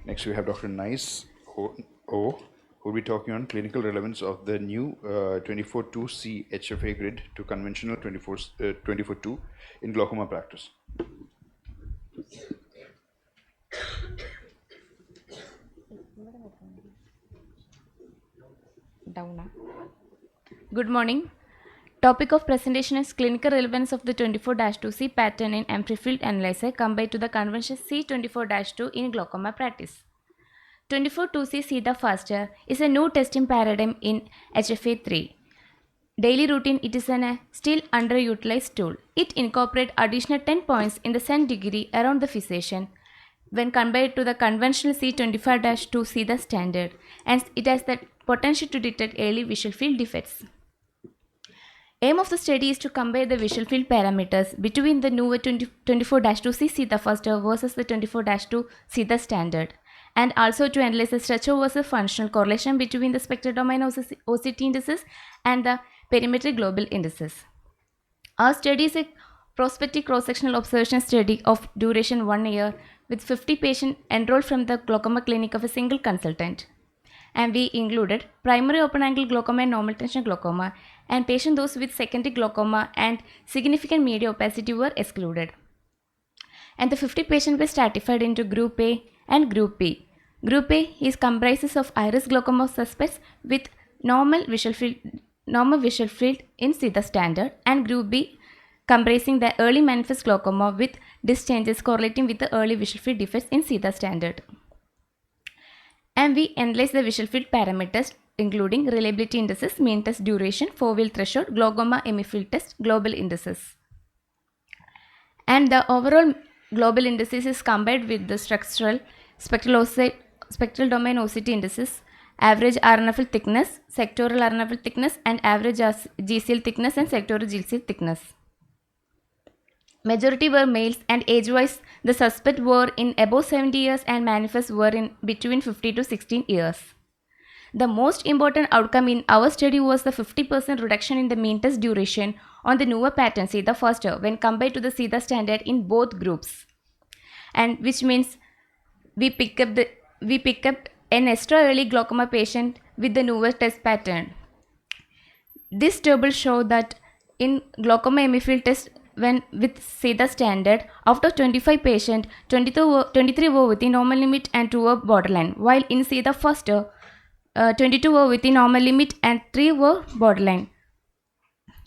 Next, we have Dr. Nice who will be talking on clinical relevance of the new 24-2C HFA grid to conventional 24-2 in glaucoma practice. Good morning. Topic of presentation is clinical relevance of the 24-2C pattern in amphifield analyzer compared to the conventional C24-2 in glaucoma practice. 24-2C see the faster is a new testing paradigm in HFA3. Daily routine, it is a still underutilized tool. It incorporates additional 10 points in the cent degree around the fixation when compared to the conventional C25-2 see the standard, and it has the potential to detect early visual field defects. Aim of the study is to compare the visual field parameters between the newer 24-2C see the faster versus the 24-2 see the standard, and also to analyze the structure versus functional correlation between the spectral domain OCT indices and the perimetric global indices. Our study is a prospective cross-sectional observation study of duration 1 year with 50 patients enrolled from the glaucoma clinic of a single consultant. And we included primary open-angle glaucoma and normal tension glaucoma, and patients those with secondary glaucoma and significant media opacity were excluded. And the 50 patients were stratified into Group A and Group B. Group A is comprises of iris glaucoma suspects with normal visual field in see the standard, and Group B comprising the early manifest glaucoma with disc changes correlating with the early visual field defects in see the standard. And we analyze the visual field parameters including reliability indices, mean test duration, 4-wheel threshold, glaucoma hemifield test, global indices. And the overall global indices is compared with the spectral domain OCT indices, average RNFL thickness, sectoral RNFL thickness, and average GCL thickness and sectoral GCL thickness. Majority were males, and age-wise, the suspects were in above 70 years and manifest were in between 50 to 16 years. The most important outcome in our study was the 50% reduction in the mean test duration on the newer pattern see the faster when compared to the see the standard in both groups, and which means we pick up an extra early glaucoma patient with the newer test pattern. This table shows that in glaucoma hemifield test when with see the standard, after 25 patients, 23 were within normal limit and 2 were borderline, while in see the faster, 22 were within normal limit and 3 were borderline.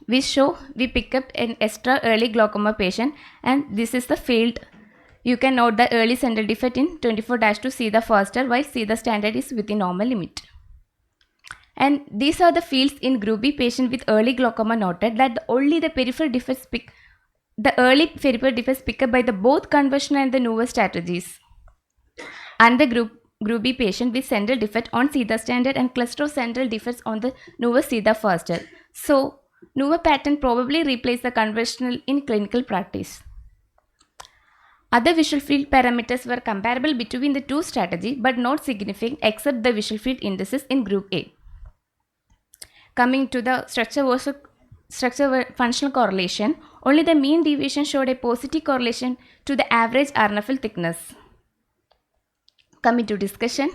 We show we pick up an extra early glaucoma patient, and this is the field. You can note the early central defect in 24-2 see the faster, while see the standard is within normal limit. And these are the fields in Group B patient with early glaucoma noted that only the peripheral defects early peripheral defects picked up by the both conventional and the newer strategies. And the Group B patient with central defect on see the standard and cluster of central defects on the newer see the faster. So, newer pattern probably replaced the conventional in clinical practice. Other visual field parameters were comparable between the two strategies but not significant except the visual field indices in Group A. Coming to the structure functional correlation, only the mean deviation showed a positive correlation to the average RNFL thickness. Coming to discussion,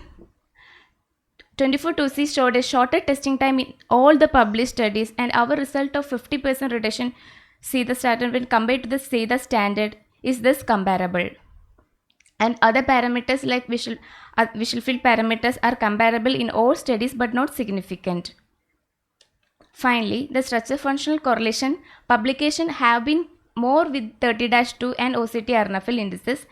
24-2C showed a shorter testing time in all the published studies, and our result of 50% reduction see the standard when compared to the see the standard is thus comparable. And other parameters like visual field parameters are comparable in all studies but not significant. Finally, the structure functional correlation publication have been more with 30-2 and OCT RNFL indices,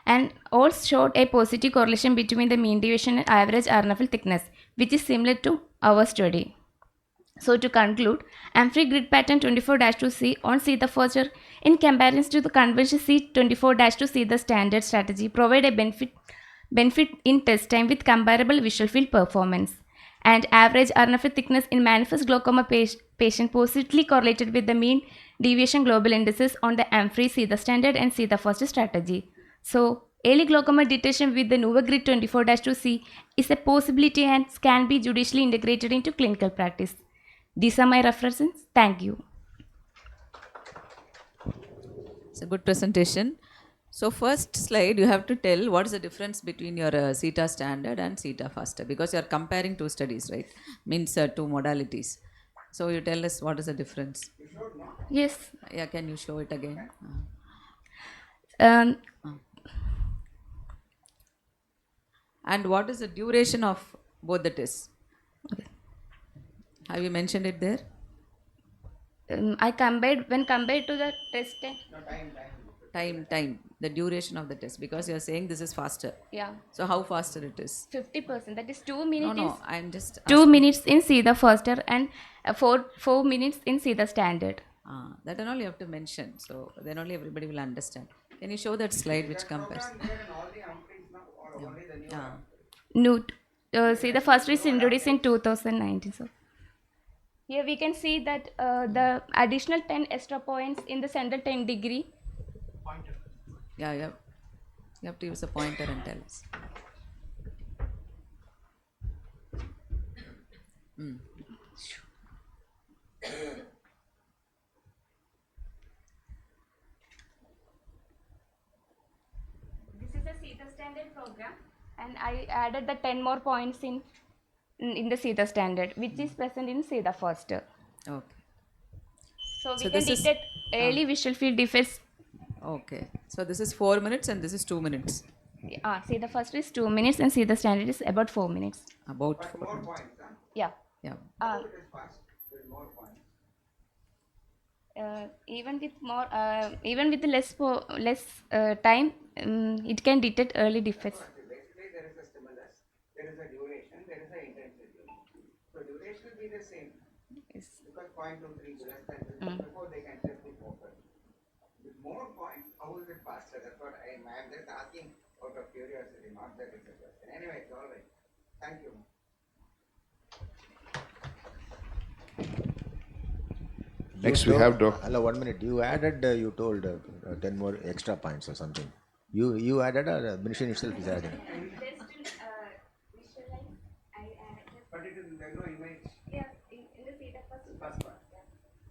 and all showed a positive correlation between the mean deviation and average RNFL thickness, which is similar to our study. So to conclude, amphi grid pattern 24-2C on see the faster in comparison to the conventional C24-2 see the standard strategy provide a benefit in test time with comparable visual field performance. And average RNFL thickness in manifest glaucoma patient positively correlated with the mean deviation global indices on the amphi see the standard and see the faster strategy. So, early glaucoma detection with the newer grid 24-2C is a possibility and can be judicially integrated into clinical practice. These are my references. Thank you. It's a good presentation. So first slide, you have to tell what is the difference between your CETA standard and CETA faster, because you are comparing two studies, right? Means two modalities. So you tell us what is the difference. Yes. Yeah, can you show it again? Um, And what is the duration of both the tests? Have you mentioned it there? I compared when compared to the test. Time, the duration of the test, because you are saying this is faster. Yeah, So how faster it is? 50%. That is 2 No, minutes. no, I'm just 2 asking. minutes in see the faster and 4 minutes in see the standard. That and all you have to mention, so then only everybody will understand. Can you show that slide which compares? Ah, No, see the first is introduced in 2019. So here we can see that the additional 10 extra points in the center 10 degree. yeah, yeah. You have to use a pointer and tell us. This is a see the standard program, and I added the 10 more points in the see the standard, which is present in see the first. Okay. So we So can this is detect early visual field defects. okay. So this is 4 minutes and this is 2 minutes. See the first is 2 minutes and see the standard is about 4 minutes. About 4 minutes. Yeah. Yeah. Even with more, even with less time, it can detect early defects. Basically, there is a stimulus, there is a duration, there is an intensity. So duration will be the same Yes. because 0.23 is less than this before they can test the focus. With more points, how is it faster? That's what I'm just asking out of curiosity, not that it's a question. Anyway, it's all right. Thank you. Next we have Doc. Hello, 1 minute. You added, you told 10 more extra points or something. You added or Mission itself is adding? But it is, there's no image. Yeah, in the see the first. First one.